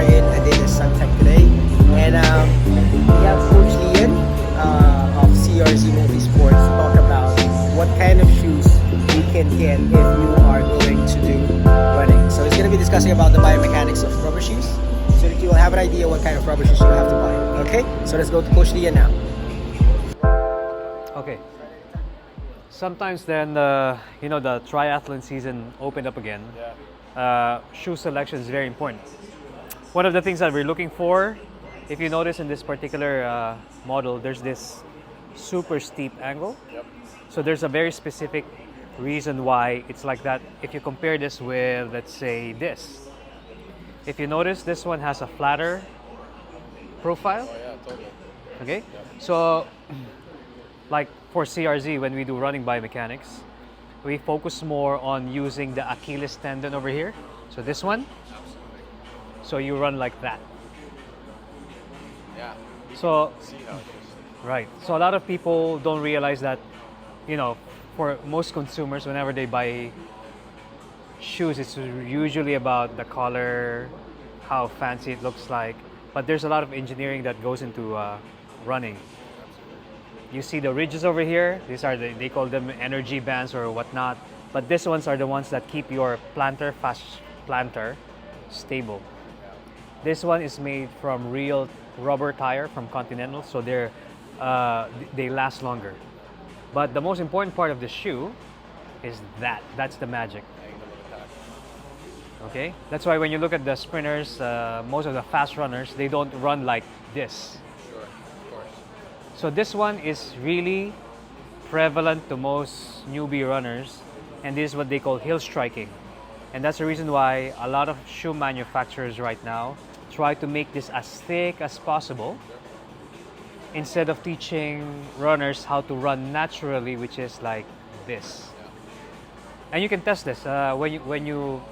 are in Adidas Suntech today, and we have Coach Ian of CRZ Motorsports to talk about what kind of shoes you can get if you are going to do running. So he's going to be discussing about the biomechanics of rubber shoes, so that you will have an idea what kind of rubber shoes you have to buy. Okay, so let's go to Coach Ian now. Okay. Sometimes then, the triathlon season opened up again. Shoe selection is very important. One of the things that we're looking for, if you notice in this particular model, there's this super steep angle. So there's a very specific reason why it's like that. If you compare this with, let's say, this. If you notice, this one has a flatter profile. Oh yeah, totally. Okay, so like for CRZ, when we do running biomechanics, we focus more on using the Achilles tendon over here. So this one. So you run like that. Yeah. So See how it is. right. So a lot of people don't realize that, for most consumers, whenever they buy shoes, it's usually about the color, how fancy it looks like. But there's a lot of engineering that goes into running. You see the ridges over here. These are they call them energy bands or whatnot. But these ones are the ones that keep your fast planter, stable. This one is made from real rubber tire from Continental, so they last longer. But the most important part of the shoe is that's the magic. Okay, that's why when you look at the sprinters, most of the fast runners, they don't run like this. Sure, of course. So this one is really prevalent to most newbie runners, and this is what they call heel striking. And that's the reason why a lot of shoe manufacturers right now try to make this as thick as possible, instead of teaching runners how to run naturally, which is like this. And you can test this when you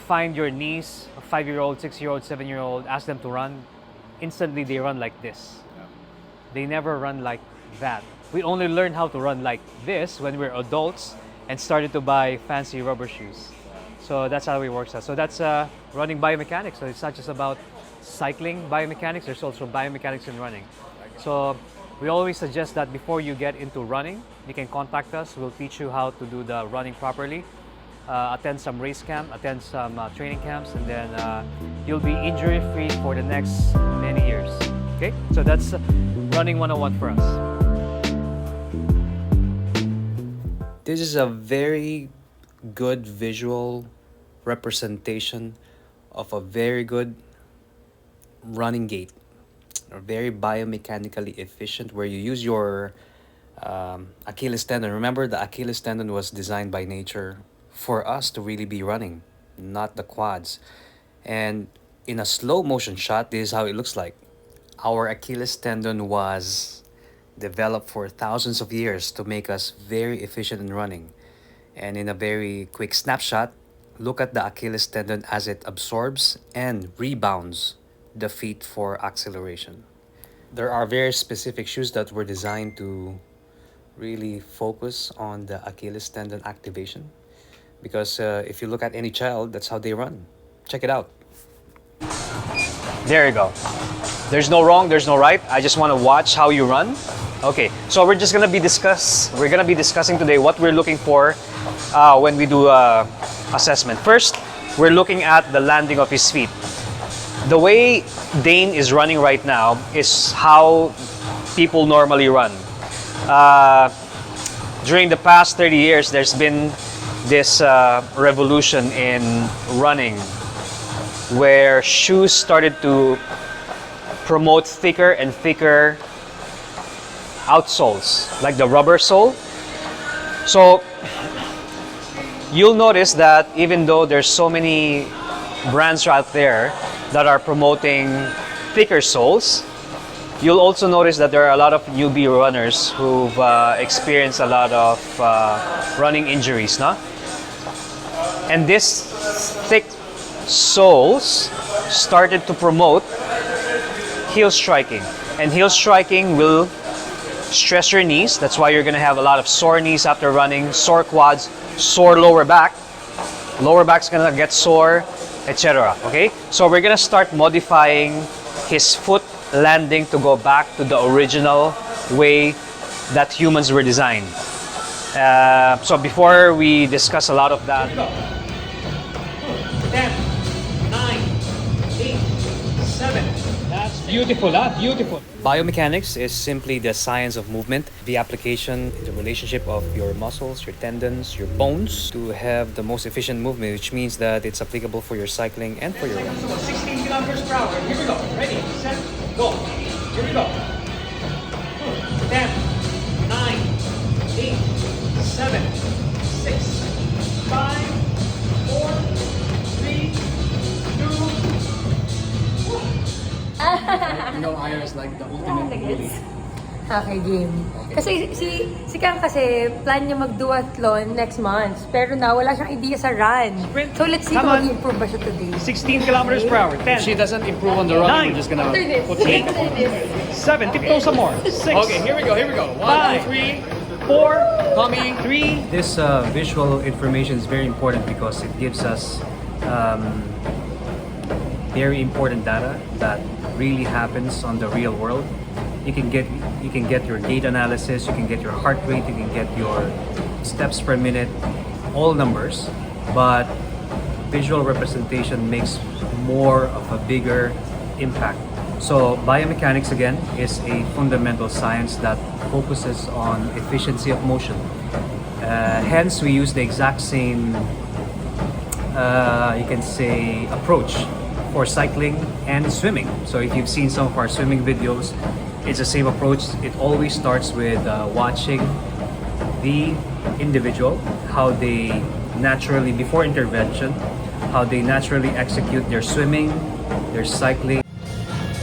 find your niece, a 5-year-old, 6-year-old, 7-year-old, ask them to run, instantly they run like this. They never run like that. We only learned how to run like this when we're adults and started to buy fancy rubber shoes. So that's how it works out. So that's running biomechanics. So it's not just about cycling biomechanics, there's also biomechanics in running. So we always suggest that before you get into running, you can contact us. We'll teach you how to do the running properly. Attend some race camp, attend some training camps, and then you'll be injury-free for the next many years. Okay, so that's running 101 for us. This is a very good visual representation of a very good running gait, or very biomechanically efficient, where you use your Achilles tendon. Remember, the Achilles tendon was designed by nature for us to really be running, not the quads. And in a slow motion shot, this is how it looks like. Our Achilles tendon was developed for thousands of years to make us very efficient in running. And in a very quick snapshot, look at the Achilles tendon as it absorbs and rebounds the feet for acceleration. There are very specific shoes that were designed to really focus on the Achilles tendon activation. Because if you look at any child, that's how they run. Check it out. There you go. There's no wrong, there's no right. I just want to watch how you run. Okay, so we're gonna be discussing today what we're looking for when we do assessment. First, we're looking at the landing of his feet. The way Dane is running right now is how people normally run. During the past 30 years, there's been this revolution in running, where shoes started to promote thicker and thicker outsoles, like the rubber sole. So you'll notice that even though there's so many brands out there that are promoting thicker soles, you'll also notice that there are a lot of newbie runners who've experienced a lot of running injuries, no? And this thick soles started to promote heel striking. And heel striking will stress your knees. That's why you're going to have a lot of sore knees after running, sore quads, sore lower back. Lower back's going to get sore. etc. Okay, so we're gonna start modifying his foot landing to go back to the original way that humans were designed. So before we discuss a lot of that, 10, 9, 8, 7. That's beautiful, huh? Beautiful. Biomechanics is simply the science of movement, the application, the relationship of your muscles, your tendons, your bones to have the most efficient movement, which means that it's applicable for your cycling and for your running. 16 kilometers per hour. Here we go. Ready, set, go. Here we go. 10, 9, 8, 7, 6, 5, 4, 3, 2. You know, Ira is like the ultimate bully. Okay, game. Kasi si Kang kasi plan niya mag-duathlon next month. Pero na wala siyang idea sa run. So let's see Come kung on. mag-improve ba siya today. 16 kilometers per hour. 10, If she doesn't improve on the running, we're just gonna After this. put eight. After this. 7, tiptoe some more. 6, Okay, here we go. 1, 5, 2, 3. 4, Coming. 3. This visual information is very important because it gives us very important data that really happens on the real world. You can get your gait analysis, you can get your heart rate, you can get your steps per minute, all numbers, but visual representation makes more of a bigger impact. So biomechanics again is a fundamental science that focuses on efficiency of motion. Hence we use the exact same you can say approach for cycling and swimming. So if you've seen some of our swimming videos, it's the same approach. It always starts with watching the individual, how they naturally, before intervention, how they naturally execute their swimming, their cycling.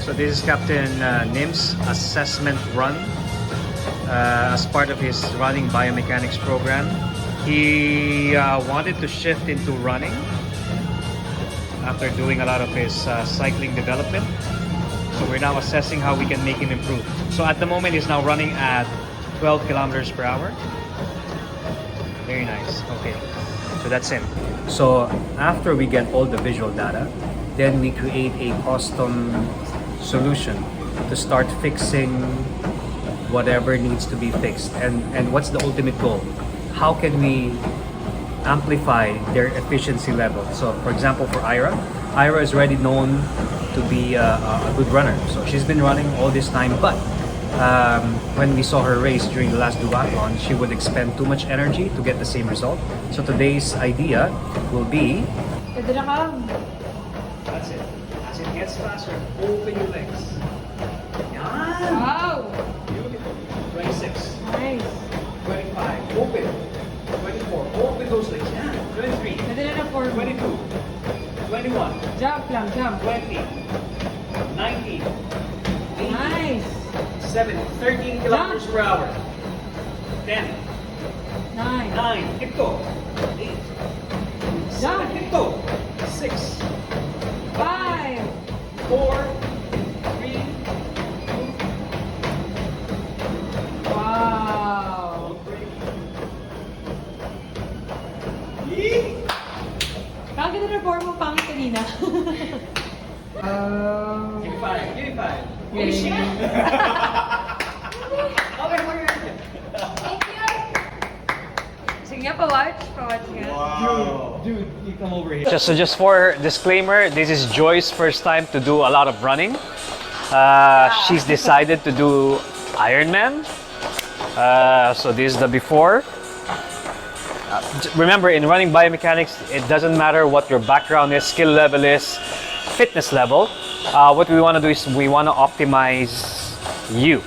So this is Captain Nim's assessment run as part of his running biomechanics program. He wanted to shift into running after doing a lot of his cycling development. So we're now assessing how we can make him improve. So at the moment he's now running at 12 kilometers per hour. Very nice. Okay. So that's him. So after we get all the visual data, then we create a custom solution to start fixing whatever needs to be fixed. And what's the ultimate goal? How can we amplify their efficiency level? So for example, for Ira is already known to be a good runner. So she's been running all this time, but when we saw her race during the last duathlon, she would expend too much energy to get the same result. So today's idea will be Pwede na ka. That's it. As it gets faster, open your legs. Yan. Wow! Beautiful. 26. Nice. 25. Open. 24. Open those legs. Yan. 23. Pwede na na for 22. 21. jump lang, jump. 20. 19. 18. Nice. 7. 13 kilometers per hour. 10. 9. 9. Tiptoe. 8. 7. Tiptoe. 6. 5. 4. 3. Wow! Kaganda na form mo pangit kanina. Give me 5. Give me 5. Holy shit! Okay, we're ready. Thank you! Sige nga, pa-watch nga. Dude, you come over here. Just for disclaimer, this is Joy's first time to do a lot of running. She's decided to do Ironman. So this is the before. Remember, in running biomechanics, it doesn't matter what your background is, skill level is, fitness level. What we want to do is we want to optimize you.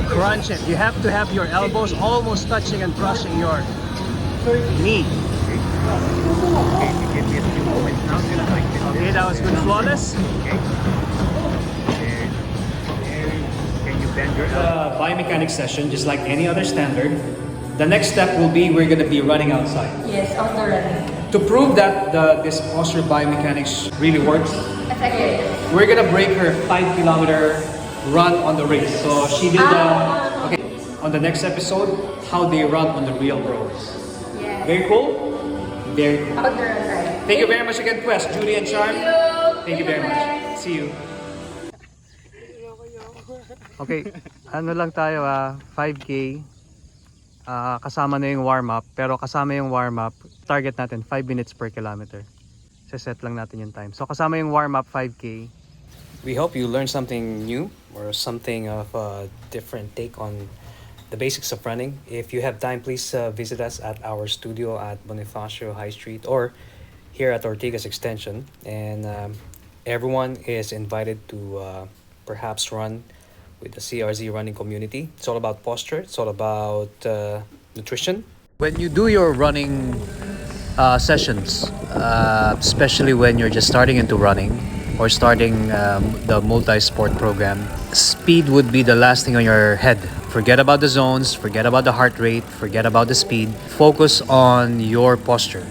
Crunch it. You have to have your elbows almost touching and brushing your knee. Okay, give me a few moments now. Okay, that was good. Flawless. Okay. Can you bend your biomechanics session just like any other standard? The next step will be we're going to be running outside. Yes, outdoor running. To prove that this posture biomechanics really works, Effective. we're going to break her 5-kilometer run on the race. So she did okay. On the next episode, how they run on the real roads. Yeah. Very cool. Very cool. Outdoor outside. Thank you very much again, Quest, Judy, and Charm. Thank you very much. See you. Okay, ano lang tayo 5K. Kasama na yung warm-up, pero kasama yung warm-up, target natin 5 minutes per kilometer. Set lang natin yung time. So kasama yung warm-up 5K. We hope you learned something new or something of a different take on the basics of running. If you have time, please visit us at our studio at Bonifacio High Street or here at Ortigas Extension. And everyone is invited to perhaps run with the CRZ running community. It's all about posture. It's all about nutrition. When you do your running sessions, especially when you're just starting into running or starting the multi-sport program, speed would be the last thing on your head. Forget about the zones, forget about the heart rate, forget about the speed. Focus on your posture.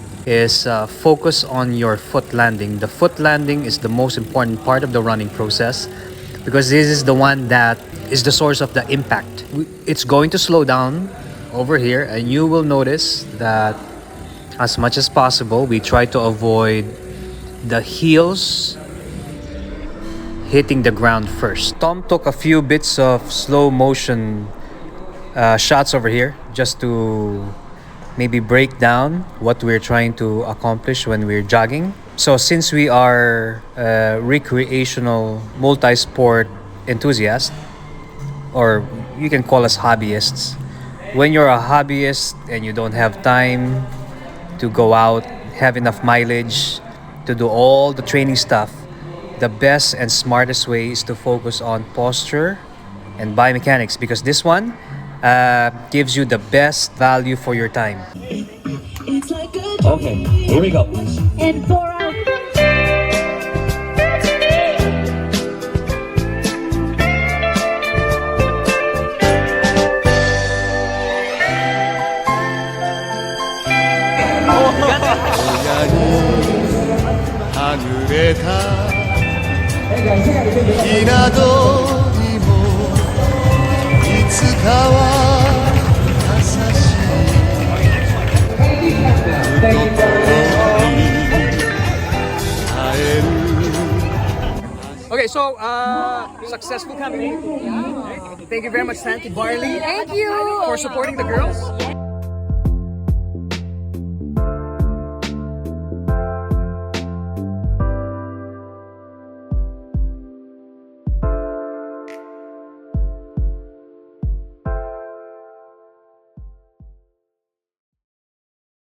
Focus on your foot landing. The foot landing is the most important part of the running process because this is the one that is the source of the impact. It's going to slow down over here, and you will notice that as much as possible, we try to avoid the heels hitting the ground first. Tom took a few bits of slow motion shots over here just to maybe break down what we're trying to accomplish when we're jogging. So since we are recreational multi-sport enthusiasts, or you can call us hobbyists, when you're a hobbyist and you don't have time to go out, have enough mileage to do all the training stuff, the best and smartest way is to focus on posture and biomechanics because this one gives you the best value for your time. Okay, here we go. And for our Okay, so successful campaign. Thank you very much, Santi Barley, Thank you! for supporting the girls.